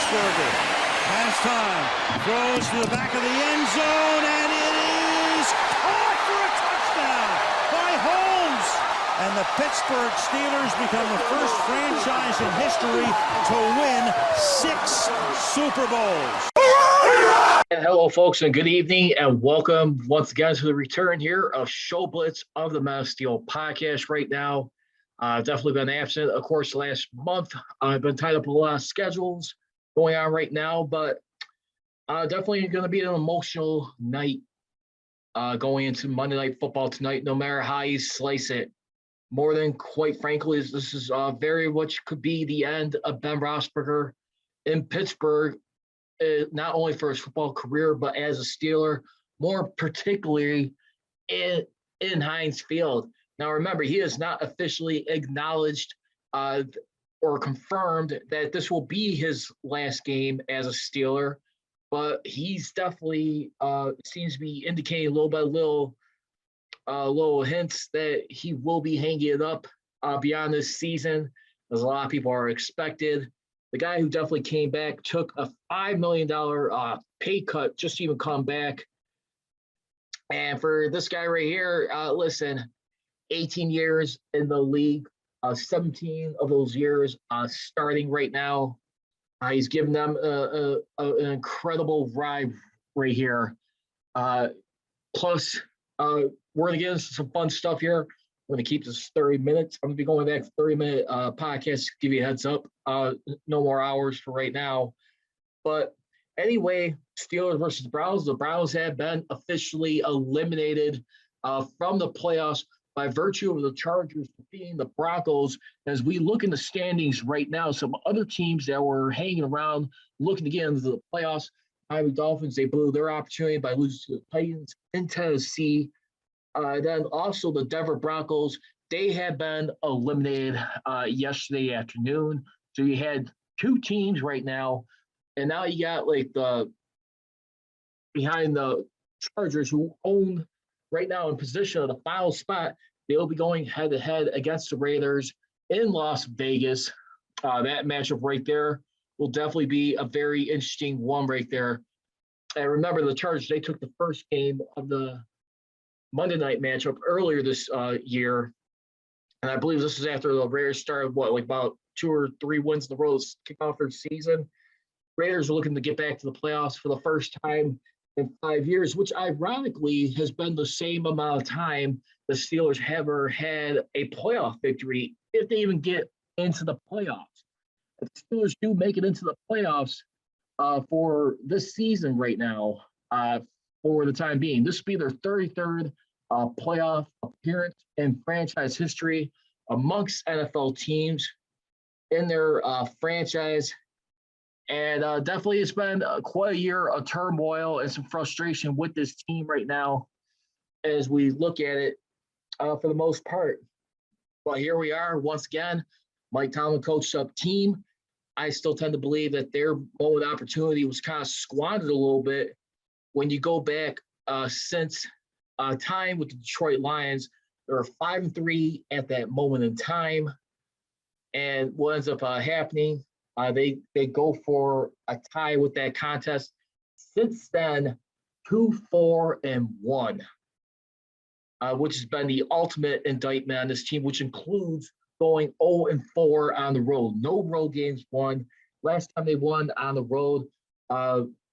Roethlisberger has time, throws to the back of the end zone, and it is caught for a touchdown by Holmes. And the Pittsburgh Steelers become the first franchise in history to win 6 Super Bowls. And hello, folks, and good evening, and welcome once again to the return here of Show Blitz of the SteelersG.O.A.T podcast. Right now, I've definitely been absent, of course, last month. I've been tied up with a lot of schedules going on right now, but definitely going to be an emotional night going into Monday Night Football tonight, no matter how you slice it. More than quite frankly, this is very much could be the end of Ben Roethlisberger in Pittsburgh, not only for his football career, but as a Steeler, more particularly in Heinz Field. Now, remember, he has not officially acknowledged or confirmed that this will be his last game as a Steeler, but he's definitely seems to be indicating little by little hints that he will be hanging it up beyond this season, as a lot of people are expected. The guy who definitely came back took a $5 million pay cut just to even come back. And for this guy right here, listen, 18 years in the league, 17 of those years starting right now. He's given them an incredible ride right here. Plus, we're going to get into some fun stuff here. We're going to keep this 30 minutes. I'm going to be going back to 30-minute podcast to give you a heads up. No more hours for right now. But anyway, Steelers versus Browns. The Browns have been officially eliminated from the playoffs by virtue of the Chargers defeating the Broncos. As we look in the standings right now, some other teams that were hanging around looking to get into the playoffs, Miami Dolphins, they blew their opportunity by losing to the Titans in Tennessee. Then also the Denver Broncos, they had been eliminated yesterday afternoon. So you had 2 teams right now, and now you got like behind the Chargers, who own right now in position of the final spot. They'll be going head-to-head against the Raiders in Las Vegas. That matchup right there will definitely be a very interesting one right there. And remember, the Chargers, they took the first game of the Monday night matchup earlier this year. And I believe this is after the Raiders started, about 2 or 3 wins in a row to kick off their season. Raiders are looking to get back to the playoffs for the first time in 5 years, which ironically has been the same amount of time the Steelers have ever had a playoff victory, if they even get into the playoffs. If the Steelers do make it into the playoffs for this season right now, for the time being, this will be their 33rd playoff appearance in franchise history amongst NFL teams in their franchise. And definitely it's been quite a year of turmoil and some frustration with this team right now as we look at it for the most part. But here we are once again. Mike Tomlin coached up team. I still tend to believe that their moment of opportunity was kind of squandered a little bit. When you go back since time with the Detroit Lions, they were 5-3 at that moment in time. And what ends up happening, they go for a tie with that contest. Since then, 2-4-1, which has been the ultimate indictment on this team, which includes going 0-4 on the road. No road games won. Last time they won on the road,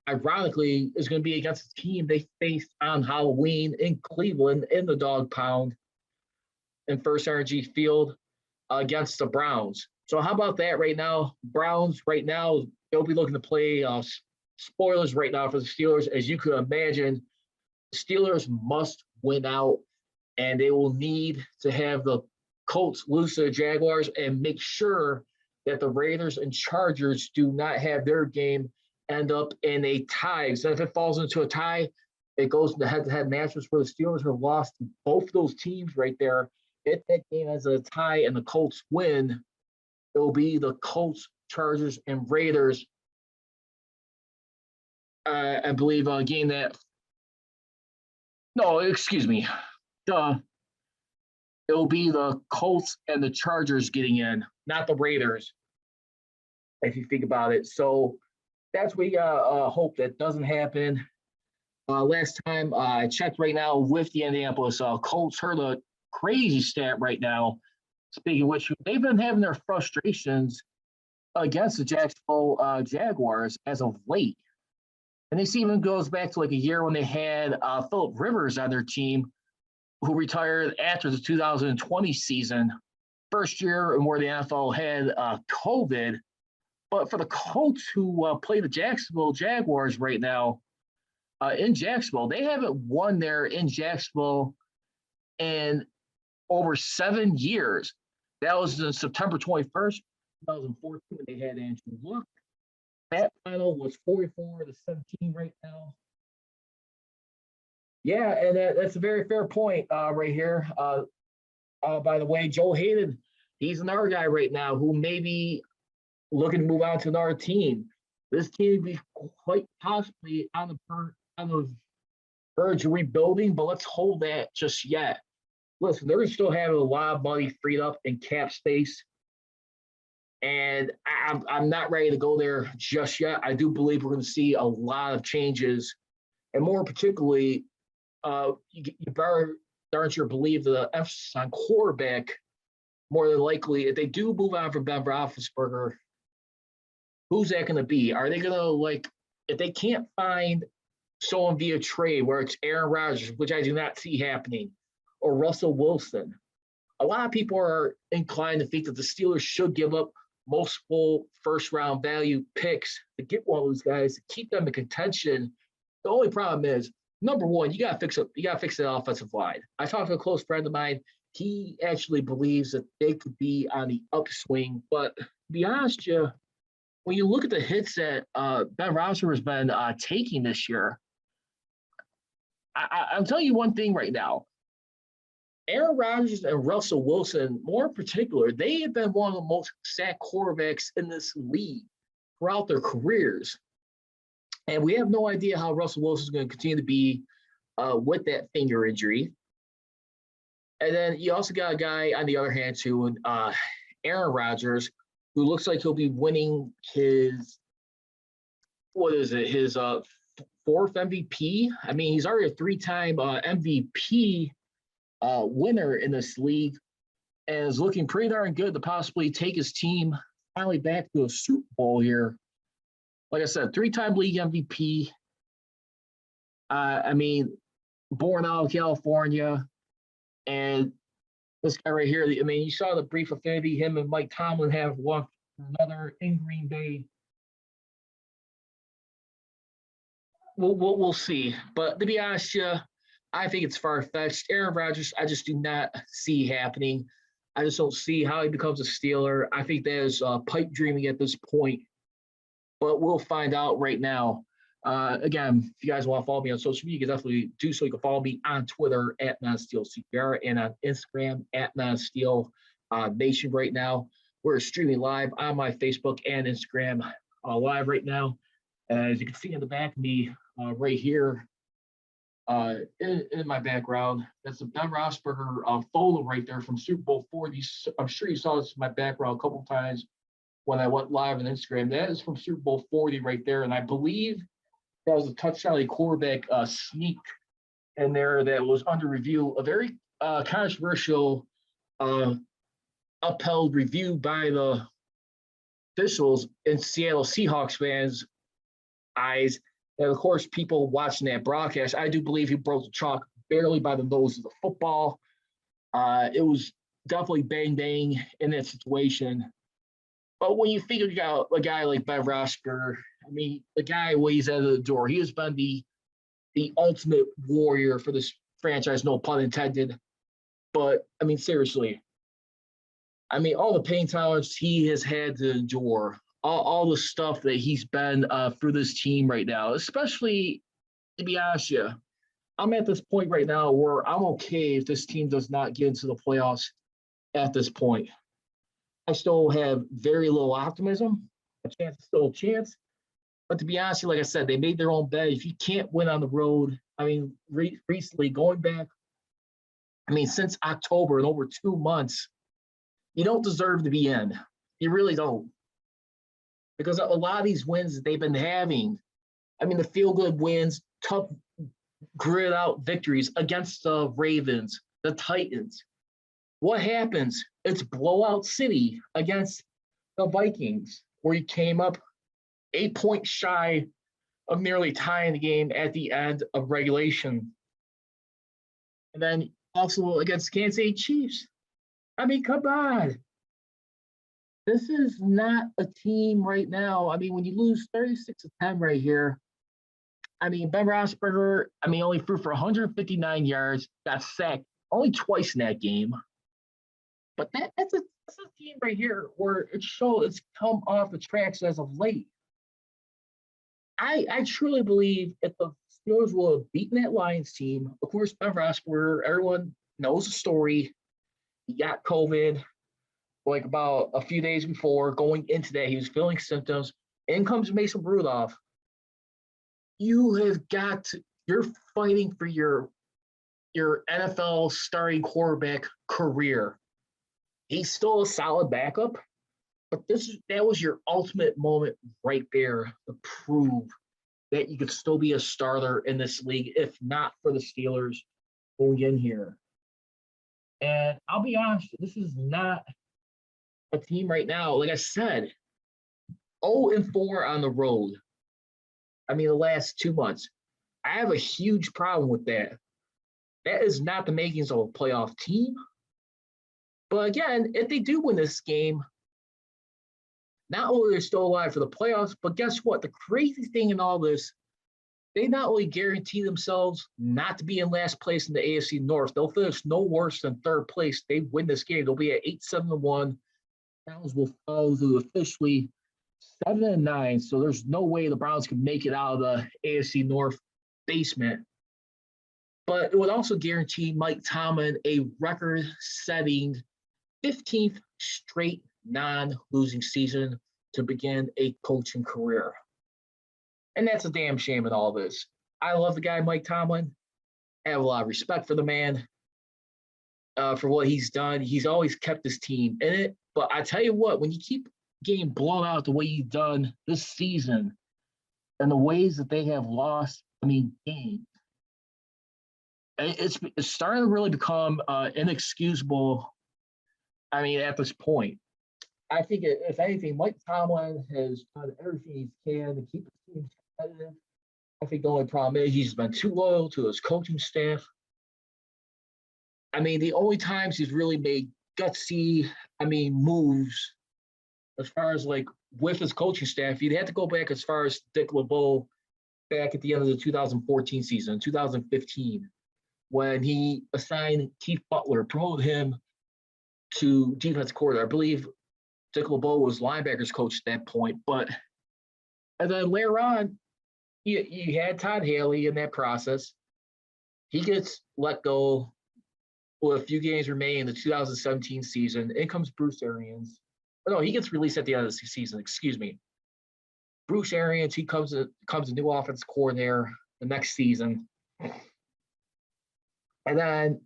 ironically, is going to be against a team they faced on Halloween in Cleveland in the Dog Pound in First Energy Field against the Browns. So how about that right now? Browns right now, they'll be looking to play spoilers right now for the Steelers. As you could imagine, the Steelers must win out, and they will need to have the Colts lose to the Jaguars and make sure that the Raiders and Chargers do not have their game end up in a tie. So if it falls into a tie, it goes to the head-to-head matches where the Steelers have lost to both those teams right there. If that game has a tie and the Colts win, it will be the Colts, Chargers, and Raiders. I believe a game that – no, excuse me. It will be the Colts and the Chargers getting in, not the Raiders, if you think about it. So that's what we hope that doesn't happen. Last time I checked right now with the Indianapolis Colts, heard a crazy stat right now. Speaking of which, they've been having their frustrations against the Jacksonville Jaguars as of late. And this even goes back to like a year when they had Phillip Rivers on their team, who retired after the 2020 season, first year and where the NFL had COVID. But for the Colts who play the Jacksonville Jaguars right now in Jacksonville, they haven't won there in Jacksonville in over 7 years. That was in September 21st, 2014. They had Andrew Luck. That final was 44-17 right now. Yeah, and that's a very fair point right here. By the way, Joe Hayden, he's another guy right now who may be looking to move on to another team. This team would be quite possibly on the verge of rebuilding, but let's hold that just yet. Listen, they're still having a lot of money freed up in cap space, and I'm not ready to go there just yet. I do believe we're going to see a lot of changes, and more particularly, you better darn sure believe the emphasis on quarterback. More than likely, if they do move on from Ben Roethlisberger, who's that going to be? Are they going to, if they can't find someone via trade, where it's Aaron Rodgers, which I do not see happening, or Russell Wilson, a lot of people are inclined to think that the Steelers should give up multiple first-round value picks to get one of those guys to keep them in contention. The only problem is, number one, you got to fix that offensive line. I talked to a close friend of mine. He actually believes that they could be on the upswing. But to be honest, when you look at the hits that Ben Roethlisberger has been taking this year, I'm telling you one thing right now. Aaron Rodgers and Russell Wilson, more in particular, they have been one of the most sacked quarterbacks in this league throughout their careers. And we have no idea how Russell Wilson is going to continue to be with that finger injury. And then you also got a guy on the other hand, too, Aaron Rodgers, who looks like he'll be winning his fourth MVP. I mean, he's already a 3-time MVP winner in this league and is looking pretty darn good to possibly take his team finally back to a Super Bowl here. Like I said, 3-time league MVP. I mean, born out of California. And this guy right here, I mean, you saw the brief affinity him and Mike Tomlin have one for another in Green Bay. We'll see. But to be honest, I think it's far-fetched. Aaron Rodgers, I just do not see happening. I just don't see how he becomes a Steeler. I think that is pipe dreaming at this point. But we'll find out right now. Again, if you guys want to follow me on social media, you can definitely do so. You can follow me on Twitter at NonSteelCPR and on Instagram at NonSteelNation right now. We're streaming live on my Facebook and Instagram live right now. As you can see in the back of me right here in my background, that's the Ben Roethlisberger photo right there from Super Bowl 40. I'm sure you saw this in my background a couple of times when I went live on Instagram. That is from Super Bowl 40 right there. And I believe that was a touchdown quarterback sneak in there that was under review, a very controversial upheld review by the officials in Seattle Seahawks fans' eyes. And of course, people watching that broadcast, I do believe he broke the chalk barely by the nose of the football. It was definitely bang in that situation. But when you figure out a guy like Ben Roethlisberger, I mean, the guy weighs out of the door. He has been the ultimate warrior for this franchise, no pun intended. But, I mean, seriously. I mean, all the pain tolerance he has had to endure, all the stuff that he's been through this team right now, especially, to be honest with you, I'm at this point right now where I'm okay if this team does not get into the playoffs at this point. I still have very little optimism. A chance is still a chance. But to be honest, like I said, they made their own bed. If you can't win on the road, I mean, recently going back, I mean, since October in over 2 months, you don't deserve to be in. You really don't. because a lot of these wins that they've been having, I mean, the feel-good wins, tough, grit out victories against the Ravens, the Titans. What happens? It's blowout city against the Vikings, where he came up 8 points shy of nearly tying the game at the end of regulation. And then also against Kansas City Chiefs. I mean, come on. This is not a team right now. I mean, when you lose 36-10 right here, I mean, Ben Roethlisberger, only threw for 159 yards, got sacked only twice in that game. But that's a team right here where it's come off the tracks as of late. I truly believe if the Steelers will have beaten that Lions team, of course, Ben Roethlisberger, everyone knows the story. He got COVID like about a few days before. Going into that, he was feeling symptoms. In comes Mason Rudolph. You're fighting for your NFL starting quarterback career. He's still a solid backup, but that was your ultimate moment right there to prove that you could still be a starter in this league, if not for the Steelers going in here. And I'll be honest, this is not a team right now. Like I said, 0-4 on the road. The last 2 months. I have a huge problem with that. That is not the makings of a playoff team. But again, if they do win this game, not only are they still alive for the playoffs, but guess what? The crazy thing in all this, they not only guarantee themselves not to be in last place in the AFC North, they'll finish no worse than third place. They win this game. They'll be at 8-7-1. Browns will fall to officially 7-9. So there's no way the Browns can make it out of the AFC North basement. But it would also guarantee Mike Tomlin a record-setting 15th straight non-losing season to begin a coaching career. And that's a damn shame in all this. I love the guy, Mike Tomlin. I have a lot of respect for the man, for what he's done. He's always kept his team in it. But I tell you what, when you keep getting blown out the way you've done this season and the ways that they have lost, games, it's starting to really become inexcusable, at this point. I think, if anything, Mike Tomlin has done everything he can to keep his team competitive. I think the only problem is he's been too loyal to his coaching staff. The only times he's really made gutsy, moves as far as with his coaching staff, you'd have to go back as far as Dick LeBeau back at the end of the 2014 season, 2015, when he assigned Keith Butler, promoted him to defense coordinator. I believe Dick LeBeau was linebackers coach at that point, and then later on, you had Todd Haley in that process. He gets let go with a few games remaining in the 2017 season. In comes Bruce Arians. No, he gets released at the end of the season. Excuse me. Bruce Arians, he comes a new offensive coordinator the next season. And then,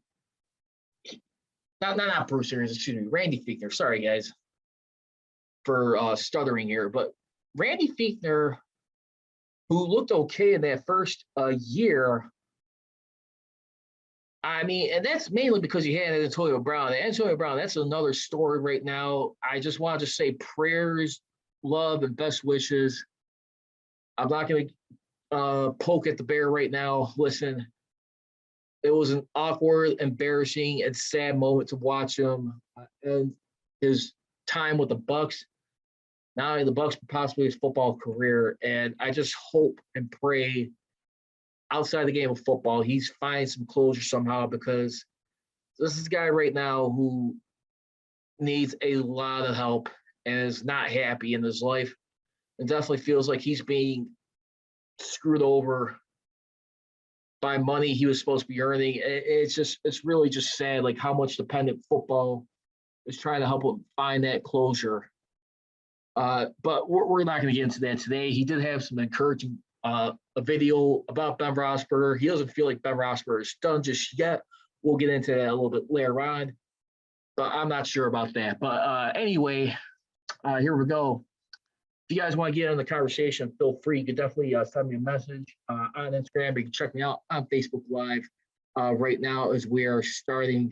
not Bruce Arians, excuse me, Randy Fichtner. Sorry, guys, for stuttering here. But Randy Fichtner, who looked okay in that first year, and that's mainly because you had Antonio Brown. Antonio Brown, that's another story right now. I just want to say prayers, love, and best wishes. I'm not going to poke at the bear right now. Listen, it was an awkward, embarrassing, and sad moment to watch him and his time with the Bucs. Not only the Bucs, but possibly his football career. And I just hope and pray outside the game of football, he's finding some closure somehow, because this is a guy right now who needs a lot of help and is not happy in his life and definitely feels like he's being screwed over by money he was supposed to be earning. It's really just sad, how much dependent football is trying to help him find that closure. But we're not going to get into that today. He did have some encouraging a video about Ben Roethlisberger. He doesn't feel like Ben Roethlisberger is done just yet. We'll get into that a little bit later on, but I'm not sure about that. But anyway, here we go. If you guys want to get in the conversation, feel free. You can definitely send me a message on Instagram. You can check me out on Facebook Live right now as we are starting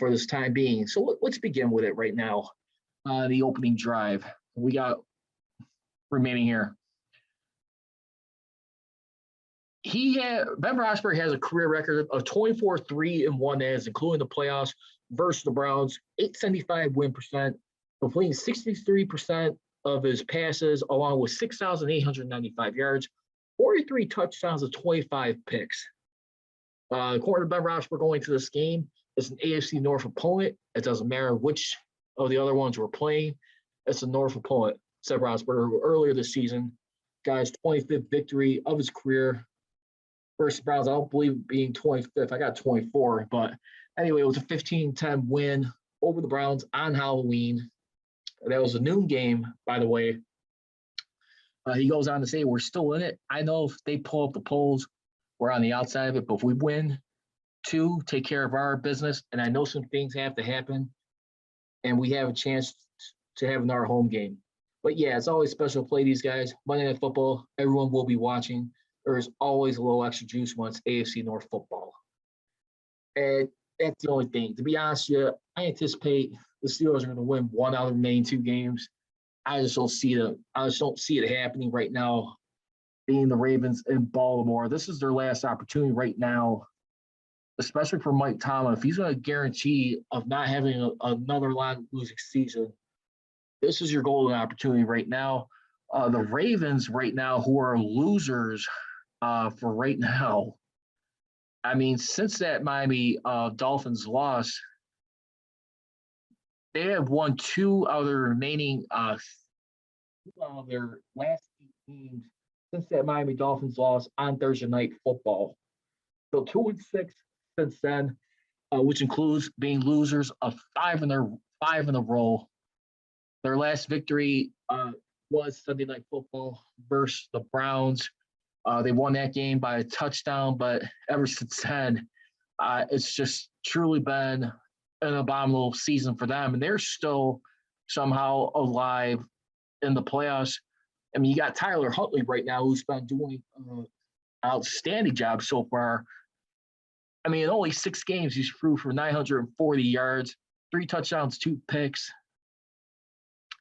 for this time being. So let's begin with it right now. The opening drive we got remaining here. Ben Roethlisberger has a career record of 24-3-1, as including the playoffs versus the Browns, 875 win percent, completing 63% of his passes, along with 6,895 yards, 43 touchdowns, and 25 picks. According to Ben Roethlisberger going to this game, it's an AFC North opponent. It doesn't matter which of the other ones we're playing. It's a North opponent, said Roethlisberger earlier this season. Got his 25th victory of his career versus Browns. I don't believe being 25th. I got 24. But anyway, it was a 15-10 win over the Browns on Halloween. That was a noon game, by the way. He goes on to say, we're still in it. I know if they pull up the polls, we're on the outside of it. But if we win, two, take care of our business. And I know some things have to happen. And we have a chance to have another home game. But yeah, it's always special to play these guys. Monday Night Football, everyone will be watching. There's always a little extra juice when it's AFC North football. And that's the only thing. To be honest with you, I anticipate the Steelers are going to win one out of the remaining two games. I just don't see it happening right now, being the Ravens in Baltimore. This is their last opportunity right now, especially for Mike Tomlin. If he's going to guarantee of not having another losing season, this is your golden opportunity right now. The Ravens right now, who are losers for right now, I mean, since that Miami Dolphins loss, they have won two out of their remaining their last 8 games since that Miami Dolphins loss on Thursday Night Football. So 2-6 since then, which includes being losers of five in a row. Their last victory was Sunday Night Football versus the Browns. They won that game by a touchdown, but ever since then, it's just truly been an abominable season for them. And they're still somehow alive in the playoffs. I mean, you got Tyler Huntley right now, who's been doing an outstanding job so far. I mean, in only 6 games, he's threw for 940 yards, 3 touchdowns, 2 picks.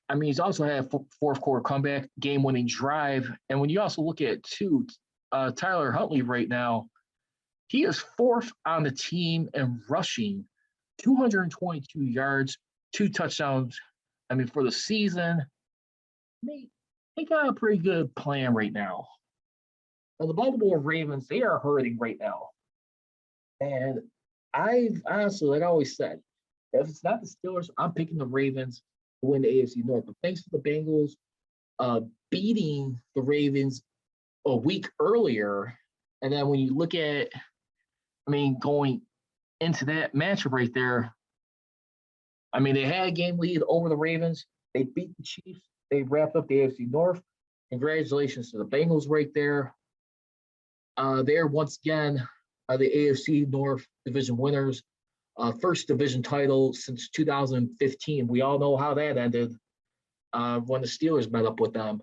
I mean, he's also had a fourth quarter comeback, game-winning drive. And when you also look at it, too, Tyler Huntley right now, he is 4th on the team in rushing, 222 yards, 2 touchdowns. I mean, for the season, they got a pretty good plan right now. And the Baltimore Ravens, they are hurting right now. And I've honestly, like I always said, if it's not the Steelers, I'm picking the Ravens to win the AFC North. But thanks to the Bengals beating the Ravens a week earlier, and then when you look at, I mean, going into that matchup right there, I mean, they had a game lead over the Ravens. They beat the Chiefs. They wrapped up the AFC North. Congratulations to the Bengals right there. They're once again the AFC North division winners. First division title since 2015. We all know how that ended when the Steelers met up with them.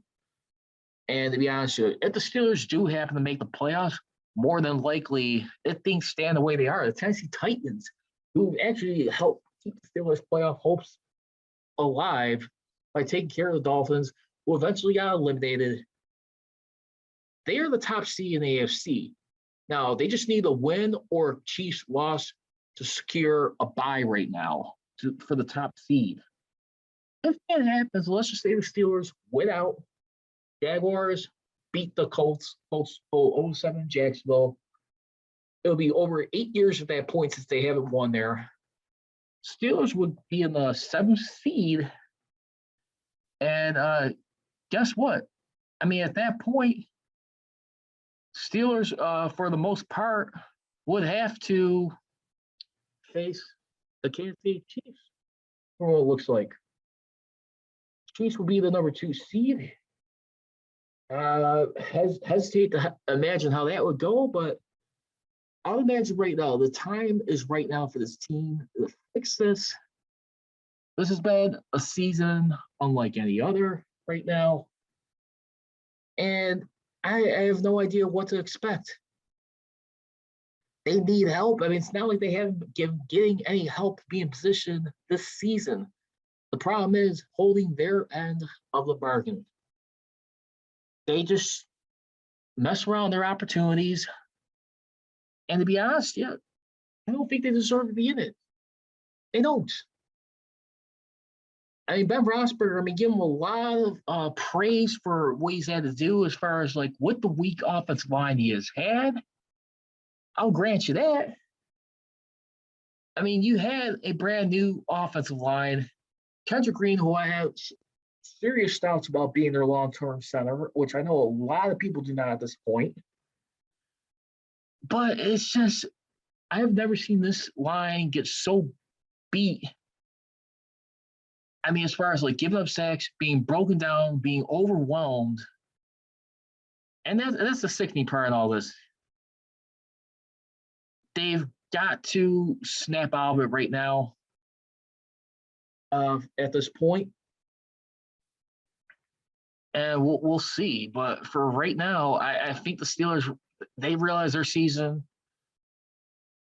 And to be honest with you, if the Steelers do happen to make the playoffs, more than likely, if things stand the way they are, the Tennessee Titans, who actually helped keep the Steelers' playoff hopes alive by taking care of the Dolphins, who eventually got eliminated, they are the top seed in the AFC. Now, they just need a win or Chiefs loss to secure a bye right now for the top seed. If that happens, let's just say the Steelers win out. Jaguars beat the Colts 07 in Jacksonville. It'll be over 8 years at that point since they haven't won there. Steelers would be in the 7th seed. And guess what? I mean, at that point, Steelers, for the most part, would have to face the Kansas City Chiefs for what it looks like. Chiefs will be the number 2 seed. Hesitate to imagine how that would go, but I'll imagine right now, the time is right now for this team to fix this. This has been a season unlike any other right now. And I have no idea what to expect. They need help. I mean, it's not like they haven't getting any help being positioned this season. The problem is holding their end of the bargain. They just mess around their opportunities. And to be honest, yeah, I don't think they deserve to be in it. They don't. I mean, Ben Roethlisberger, I mean, give him a lot of praise for what he's had to do as far as like what the weak offensive line he has had. I'll grant you that. I mean, you had a brand new offensive line. Kendrick Green, who I have serious doubts about being their long-term center, which I know a lot of people do not at this point. But it's just, I have never seen this line get so beat. I mean, as far as like giving up sacks, being broken down, being overwhelmed. And that's the sickening part in all this. They've got to snap out of it right now at this point. And we'll see. But for right now, I think the Steelers, they realize their season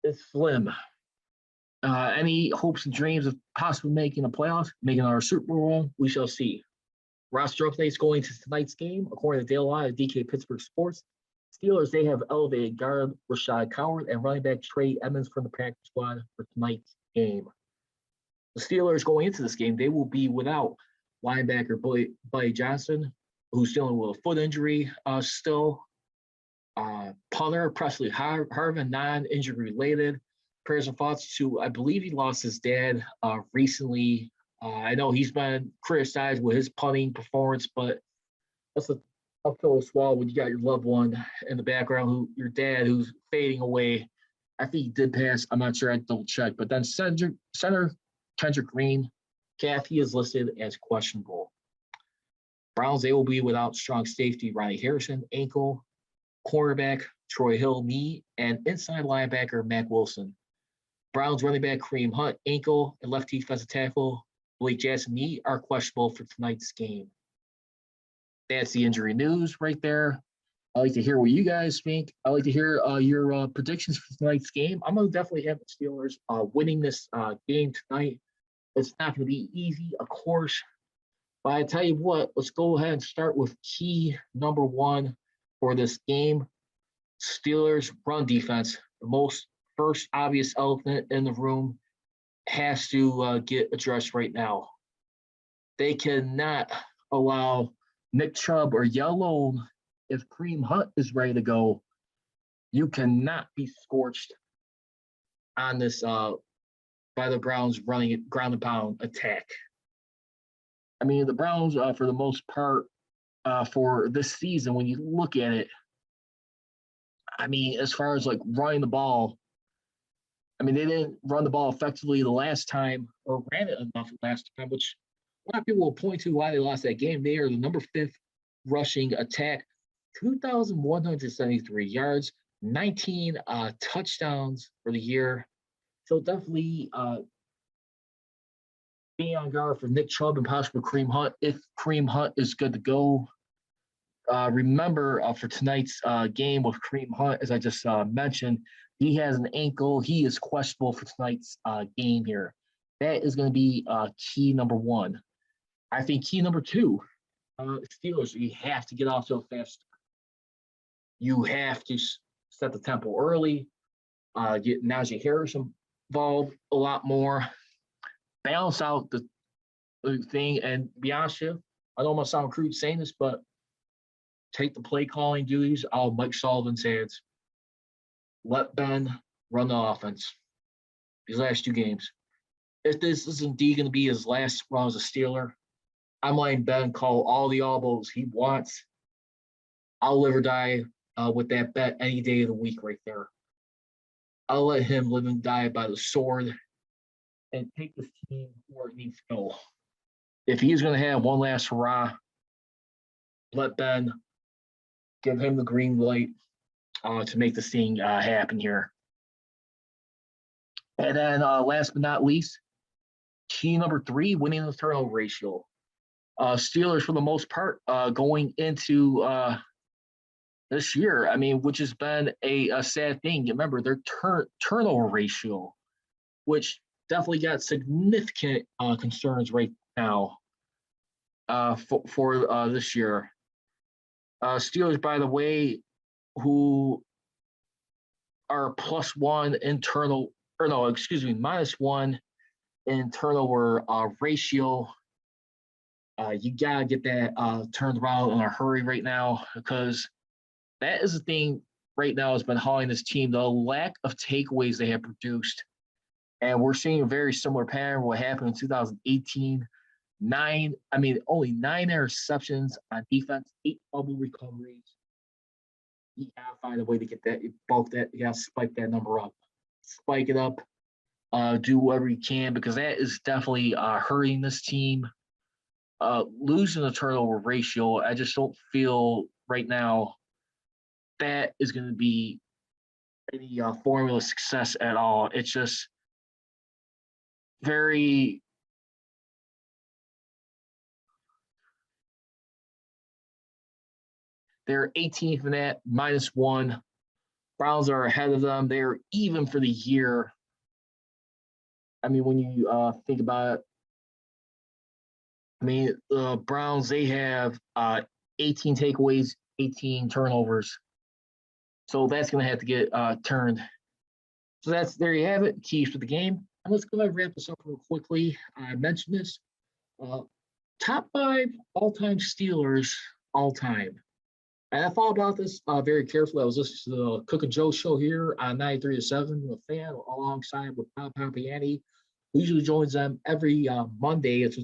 is slim. Any hopes and dreams of possibly making the playoffs, making our Super Bowl, we shall see. Roster updates going to tonight's game. According to Dale Lye of DK Pittsburgh Sports, Steelers, they have elevated guard Rashad Coward and running back Trey Edmonds from the practice squad for tonight's game. The Steelers going into this game, they will be without linebacker Buddy Johnson, who's dealing with a foot injury still. Punter Presley Harvin, non-injury related. Prayers and thoughts to, I believe he lost his dad recently. I know he's been criticized with his punting performance, but that's a tough pill to swallow when you got your loved one in the background, your dad who's fading away. I think he did pass. I'm not sure. I double check. But then center Kendrick Green, Kathy is listed as questionable. Browns, they will be without strong safety Ronnie Harrison, ankle, cornerback Troy Hill, knee, and inside linebacker Mac Wilson. Browns running back Kareem Hunt, ankle, and left defensive tackle Blake Jackson, knee are questionable for tonight's game. That's the injury news right there. I'd like to hear what you guys think. I'd like to hear your predictions for tonight's game. I'm going to definitely have the Steelers winning this game tonight. It's not going to be easy, of course. But I tell you what, let's go ahead and start with key number one for this game. Steelers run defense, the most first obvious elephant in the room, has to get addressed right now. They cannot allow Nick Chubb or Yellow, if Kareem Hunt is ready to go, you cannot be scorched on this by the Browns running it ground and pound attack. I mean, the Browns, for the most part, for this season, when you look at it, I mean, as far as like running the ball, I mean, they didn't run the ball effectively the last time or ran it enough last time, which a lot of people will point to why they lost that game. They are the number 5th rushing attack, 2,173 yards, 19 touchdowns for the year. So definitely being on guard for Nick Chubb and possibly Kareem Hunt if Kareem Hunt is good to go. Remember, for tonight's game with Kareem Hunt, as I just mentioned, he has an ankle. He is questionable for tonight's game here. That is going to be key number one. I think key number two, Steelers, you have to get off to a fast start. You have to set the tempo early, get Najee Harris involved a lot more, balance out the thing, and be honest with you, I know I'm going to sound crude saying this, but take the play calling duties out of Mike Sullivan's hands. Let Ben run the offense these last 2 games. If this is indeed going to be his last run as a Steeler, I'm letting Ben call all the elbows he wants. I'll live or die with that bet any day of the week right there. I'll let him live and die by the sword and take this team where it needs to go. If he's going to have one last hurrah, let Ben give him the green light to make this thing happen here. And then last but not least, key number 3, winning the turnover ratio. Steelers for the most part going into this year. I mean, which has been a sad thing. You remember their turnover ratio, which definitely got significant concerns right now for this year. Steelers, by the way, who are +1 internal, or no, excuse me, -1 in turnover ratio. You gotta get that turned around in a hurry right now, because that is the thing right now has been hauling this team, the lack of takeaways they have produced. And we're seeing a very similar pattern what happened in 2018. Only 9 interceptions on defense, 8 fumble recoveries. You gotta find a way to get that, bulk that, you gotta spike that number up. Spike it up, do whatever you can, because that is definitely hurting this team. Losing the turnover ratio, I just don't feel right now that is going to be any formula success at all. It's just very they're 18th in that, -1. Browns are ahead of them. They're even for the year. I mean, when you think about it, I mean, the Browns, they have 18 takeaways, 18 turnovers. So that's going to have to get turned. So there you have it, keys to the game. And let's go ahead and wrap this up real quickly. I mentioned this. Top 5 all-time Steelers all-time. And I thought about this very carefully. I was listening to the Cook and Joe show here on 93 to 7, a fan alongside with Bob Pompiani, who usually joins them every Monday. It's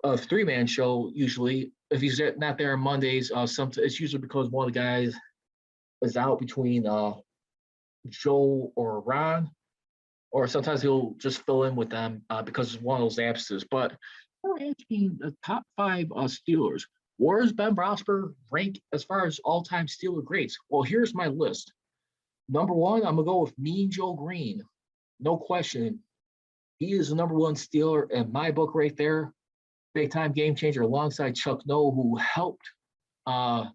a 3-man show usually. If he's not there on Mondays, it's usually because one of the guys is out between Joe or Ron, or sometimes he'll just fill in with them because it's one of those absences. But we're asking the top 5 Steelers. Where does Ben Roethlisberger rank as far as all-time Steeler greats? Well, here's my list. Number 1, I'm going to go with Mean Joe Green. No question. He is the number 1 Steeler in my book right there. Big-time game changer alongside Chuck Noll, who helped not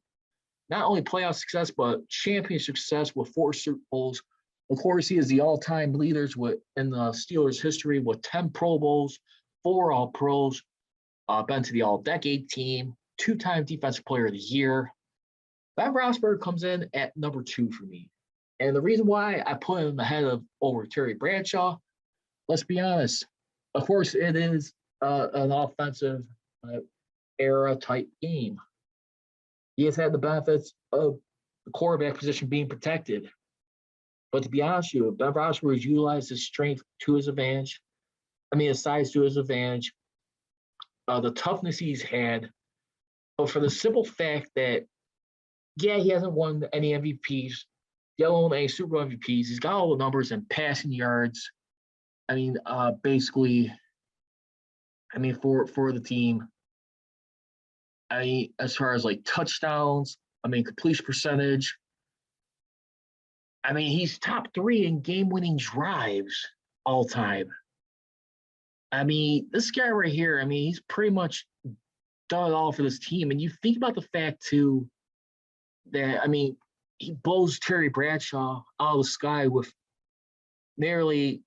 only playoff success, but championship success with 4 Super Bowls. Of course, he is the all-time leaders in the Steelers' history with 10 Pro Bowls, 4 All-Pros, been to the All-Decade team, 2-time Defensive Player of the Year. Ben Roethlisberger comes in at number 2 for me. And the reason why I put him ahead of over Terry Bradshaw, let's be honest, of course, it is an offensive era type game. He has had the benefits of the quarterback position being protected. But to be honest with you, Ben Roethlisberger has utilized his strength to his advantage. His size to his advantage. The toughness he's had. But for the simple fact that, yeah, he hasn't won any MVPs. He hasn't won any Super Bowl MVPs. He's got all the numbers and passing yards. Basically, for the team. As far as like touchdowns, completion percentage. He's top 3 in game-winning drives all time. This guy right here, he's pretty much done it all for this team. And you think about the fact, too, that, he blows Terry Bradshaw out of the sky with nearly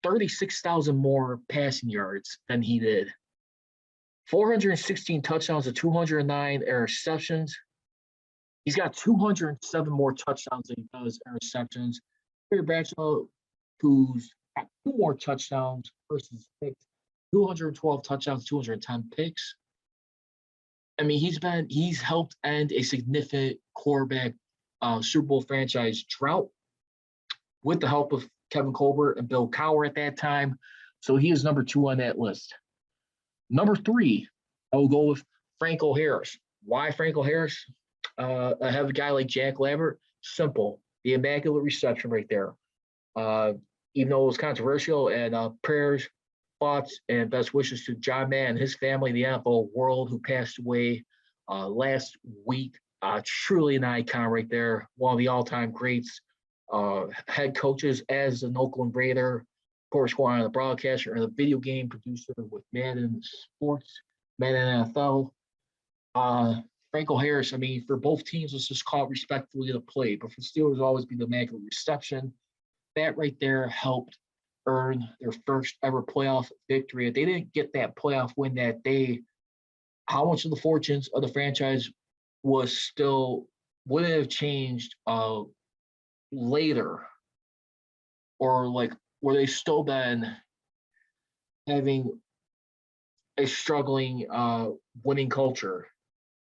36,000 more passing yards than he did. 416 touchdowns to 209 interceptions. He's got 207 more touchdowns than he does interceptions. Terry Bradshaw, who's got 2 more touchdowns versus picks, 212 touchdowns, 210 picks. He's helped end a significant quarterback Super Bowl franchise drought with the help of Kevin Colbert and Bill Cowher at that time. So he is number 2 on that list. Number 3, I will go with Franco Harris. Why Franco Harris? I have a guy like Jack Lambert. Simple. The immaculate reception right there. Even though it was controversial, and prayers, thoughts, and best wishes to John Madden and his family, the NFL world, who passed away last week. Truly an icon right there. One of the all-time greats. Head coaches as an Oakland Raider. Of course, going on the broadcaster and the video game producer with Madden Sports, Madden NFL. Franco Harris, I mean, for both teams, let's just call it respectfully the play. But for Steelers, always be the immaculate reception. That right there helped earn their first ever playoff victory. If they didn't get that playoff win that day, how much of the fortunes of the franchise would it have changed later? Or like, were they still been having a struggling winning culture?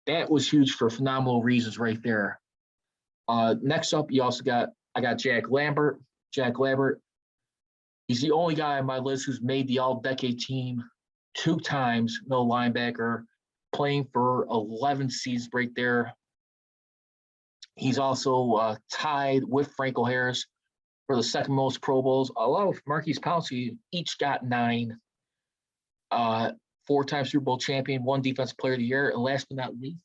That was huge for phenomenal reasons right there. Next up, I got Jack Lambert. Jack Lambert, he's the only guy on my list who's made the all-decade team 2 times, no linebacker, playing for 11 seasons right there. He's also tied with Franco Harris for the second most Pro Bowls. Along with Marquise Pouncey, each got 9. 4-time Super Bowl champion, 1 Defensive Player of the Year, and last but not least,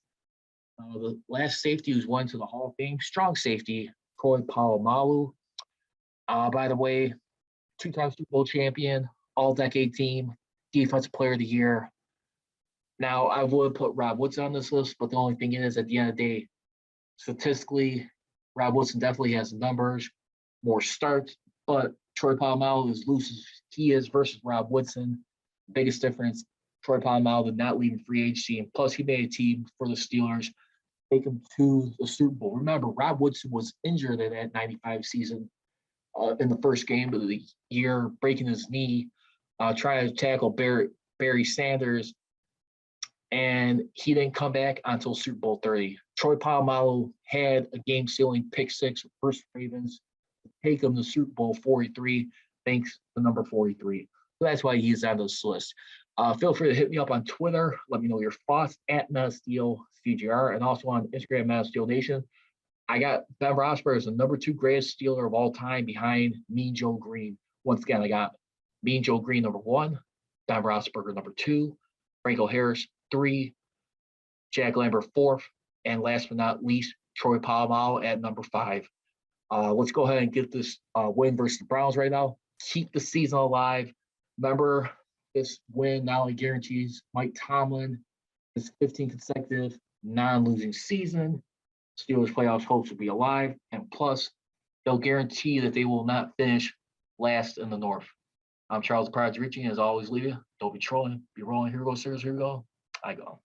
the last safety who's went to the Hall of Fame, strong safety, Troy Polamalu. By the way, 2-time Super Bowl champion, all-decade team, Defensive Player of the Year. Now, I would put Rob Woodson on this list, but the only thing is, at the end of the day, statistically, Rob Woodson definitely has the numbers, more starts, but Troy Polamalu, as loose as he is versus Rob Woodson, biggest difference, Troy Polamalu did not leave in free agency, and plus he made a team for the Steelers, take him to the Super Bowl. Remember, Rob Woodson was injured in that 95 season in the first game of the year, breaking his knee, trying to tackle Barry Sanders, and he didn't come back until Super Bowl 30. Troy Polamalu had a game-sealing pick 6 versus Ravens to take him to Super Bowl 43, thanks to number 43. So that's why he's on this list. Feel free to hit me up on Twitter. Let me know your thoughts at MassSteelCGR, and also on Instagram, MassSteelNation. I got Ben Roethlisberger as the number 2 greatest Steeler of all time behind Mean Joe Green. Once again, I got Mean Joe Green number 1, Ben Roethlisberger number 2, Franco Harris 3, Jack Lambert 4th, and last but not least, Troy Polamalu at number 5. Let's go ahead and get this win versus the Browns right now. Keep the season alive. Remember, this win not only guarantees Mike Tomlin his 15 consecutive non-losing season, Steelers playoffs hopes will be alive, and plus, they'll guarantee that they will not finish last in the North. I'm Charles Pride Richie, and as always, leave you. Don't be trolling, be rolling. Here we go, sirs. Here we go. I go.